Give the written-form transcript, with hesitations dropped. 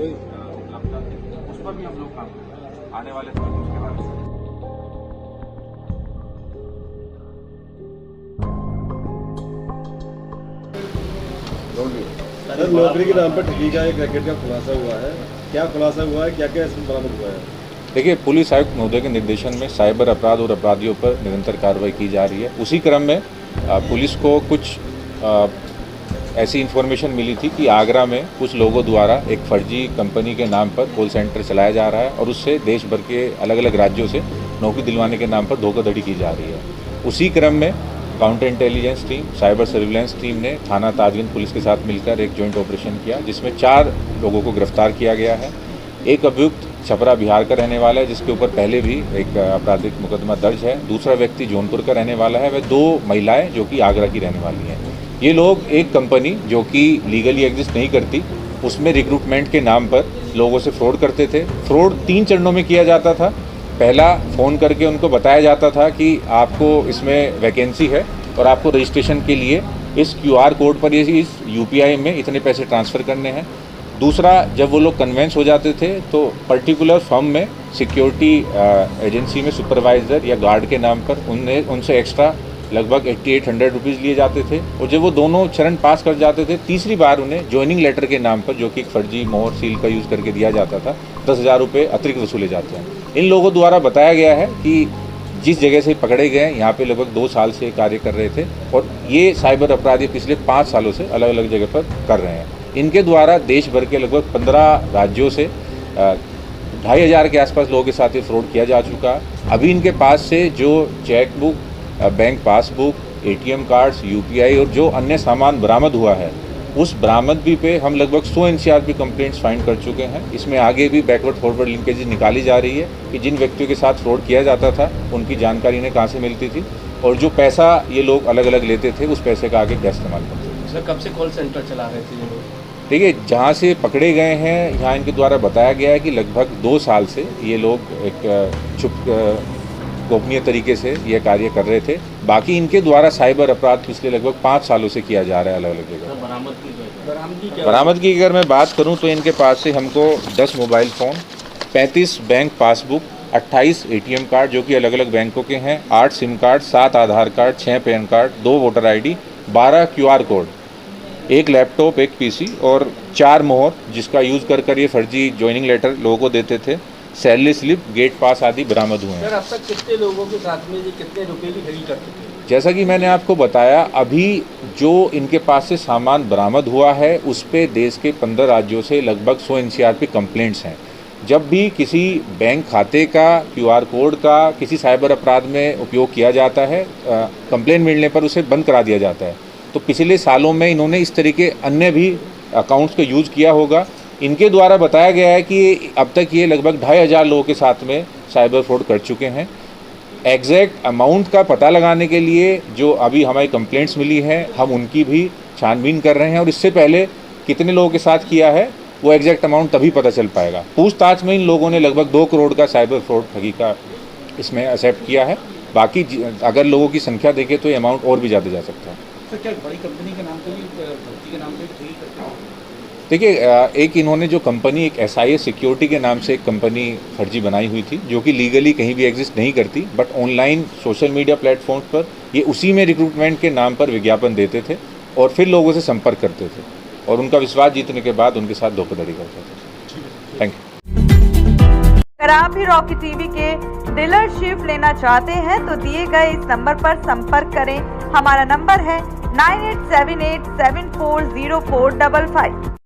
उपलब्धता थी, उस पर भी हम लोग काम कर रहे हैं। आने वाले समय में उसके बारे में सर, नौकरी के नाम पर ठगी का एक रैकेट का खुलासा हुआ है। क्या खुलासा हुआ है, क्या क्या इसमें बरामद हुआ है? देखिए, पुलिस आयुक्त महोदय के निर्देशन में साइबर अपराध और अपराधियों पर निरंतर कार्रवाई की जा रही है। उसी क्रम में पुलिस को कुछ ऐसी इन्फॉर्मेशन मिली थी कि आगरा में कुछ लोगों द्वारा एक फर्जी कंपनी के नाम पर कॉल सेंटर चलाया जा रहा है और उससे देश भर के अलग अलग राज्यों से नौकरी दिलवाने के नाम पर धोखाधड़ी की जा रही है। उसी क्रम में counter intelligence team, cyber surveillance team ने थाना ताजगंज पुलिस के साथ मिलकर एक जॉइंट ऑपरेशन किया, जिसमें 4 लोगों को गिरफ्तार किया गया है। एक अभियुक्त छपरा बिहार का रहने वाला है, जिसके ऊपर पहले भी एक आपराधिक मुकदमा दर्ज है। दूसरा व्यक्ति जौनपुर का रहने वाला है। वह 2 महिलाएं जो कि आगरा की रहने वाली हैं। ये लोग एक कंपनी जो कि लीगली एग्जिस्ट नहीं करती, उसमें रिक्रूटमेंट के नाम पर लोगों से फ्रॉड करते थे। फ्रॉड 3 चरणों में किया जाता था। पहला, फ़ोन करके उनको बताया जाता था कि आपको इसमें वैकेंसी है और आपको रजिस्ट्रेशन के लिए इस QR कोड पर इस UPI में इतने पैसे ट्रांसफ़र करने हैं। दूसरा, जब वो लोग कन्वेंस हो जाते थे तो पर्टिकुलर फर्म में सिक्योरिटी एजेंसी में सुपरवाइज़र या गार्ड के नाम पर उनसे एक्स्ट्रा लगभग 8800 रुपीज़ लिए जाते थे। और जब वो दोनों चरण पास कर जाते थे, तीसरी बार उन्हें ज्वाइनिंग लेटर के नाम पर, जो कि एक फर्जी मोहर सील का यूज़ करके दिया जाता था, 10,000 रुपये अतिरिक्त वसूले जाते हैं। इन लोगों द्वारा बताया गया है कि जिस जगह से पकड़े गए यहाँ पे लगभग 2 साल से कार्य कर रहे थे और ये साइबर अपराधी पिछले 5 सालों से अलग अलग जगह पर कर रहे हैं। इनके द्वारा देश भर के लगभग 15 राज्यों से 2500 के आसपास लोगों के साथ ये फ्रॉड किया जा चुका। अभी इनके पास से जो chequebook, bank passbook, ATM cards, UPI और जो अन्य सामान बरामद हुआ है, उस बरामदगी पे हम लगभग 100 NCRP कंप्लेंट्स फाइंड कर चुके हैं। इसमें आगे भी बैकवर्ड फॉरवर्ड लिंकेज निकाली जा रही है कि जिन व्यक्तियों के साथ फ्रॉड किया जाता था उनकी जानकारी इन्हें कहाँ से मिलती थी और जो पैसा ये लोग अलग अलग लेते थे उस पैसे का आगे क्या इस्तेमाल करते थे। सर, कब से कॉल सेंटर चला रहे थे ये लोग? देखिए, जहाँ से पकड़े गए हैं यहाँ इनके द्वारा बताया गया है कि लगभग 2 साल से ये लोग एक गोपनीय तरीके से ये कार्य कर रहे थे। बाकी इनके द्वारा साइबर अपराध पिछले लगभग 5 सालों से किया जा रहा है अलग अलग जगह। बरामदगी की अगर मैं बात करूं तो इनके पास से हमको 10 mobile phone, 35 bank passbook, 28 ATM card जो कि अलग अलग बैंकों के हैं, 8 SIM card, 7 Aadhaar card, 6 PAN card, 2 voter ID, 12 QR code, 1 laptop, 1 PC और 4 मोहर जिसका यूज़ कर ये फर्जी ज्वाइनिंग लेटर लोगों को देते थे, सैलरी स्लिप, गेट पास आदि बरामद हुए हैं। सर, अब तक कितने लोगों के साथ में ये कितने रुपए की ठगी कर चुके हैं? जैसा कि मैंने आपको बताया, अभी जो इनके पास से सामान बरामद हुआ है उस पे देश के 15 राज्यों से लगभग 100 NCRP कंप्लेंट्स हैं। जब भी किसी बैंक खाते का, QR कोड का किसी साइबर अपराध में उपयोग किया जाता है, कंप्लेंट मिलने पर उसे बंद करा दिया जाता है। तो पिछले सालों में इन्होंने इस तरीके अन्य भी अकाउंट्स का यूज़ किया होगा। इनके द्वारा बताया गया है कि अब तक ये लगभग 2500 लोगों के साथ में साइबर फ्रॉड कर चुके हैं। एग्जैक्ट अमाउंट का पता लगाने के लिए जो अभी हमारी कंप्लेंट्स मिली हैं, हम उनकी भी छानबीन कर रहे हैं और इससे पहले कितने लोगों के साथ किया है वो एग्जैक्ट अमाउंट तभी पता चल पाएगा। पूछताछ में इन लोगों ने लगभग 2 करोड़ का साइबर फ्रॉड ठगी का इसमें एक्सेप्ट किया है। बाकी अगर लोगों की संख्या देखें तो ये अमाउंट और भी ज़्यादा जा सकता है। तो क्या बड़ी कंपनी के नाम पे भी, भर्ती के नाम पे भी ठगी करते हैं? देखिए, एक इन्होंने जो कंपनी, एक SIS सिक्योरिटी के नाम से एक कंपनी फर्जी बनाई हुई थी जो कि लीगली कहीं भी एग्जिस्ट नहीं करती, but online social media platforms पर ये उसी में रिक्रूटमेंट के नाम पर विज्ञापन देते थे और फिर लोगों से संपर्क करते थे और उनका विश्वास जीतने के बाद उनके साथ धोखाधड़ी करते थे। Thank you. अगर आप भी रॉकी टीवी के डीलरशिप लेना चाहते हैं तो दिए गए इस नंबर पर संपर्क करें। हमारा नंबर है 9878740455।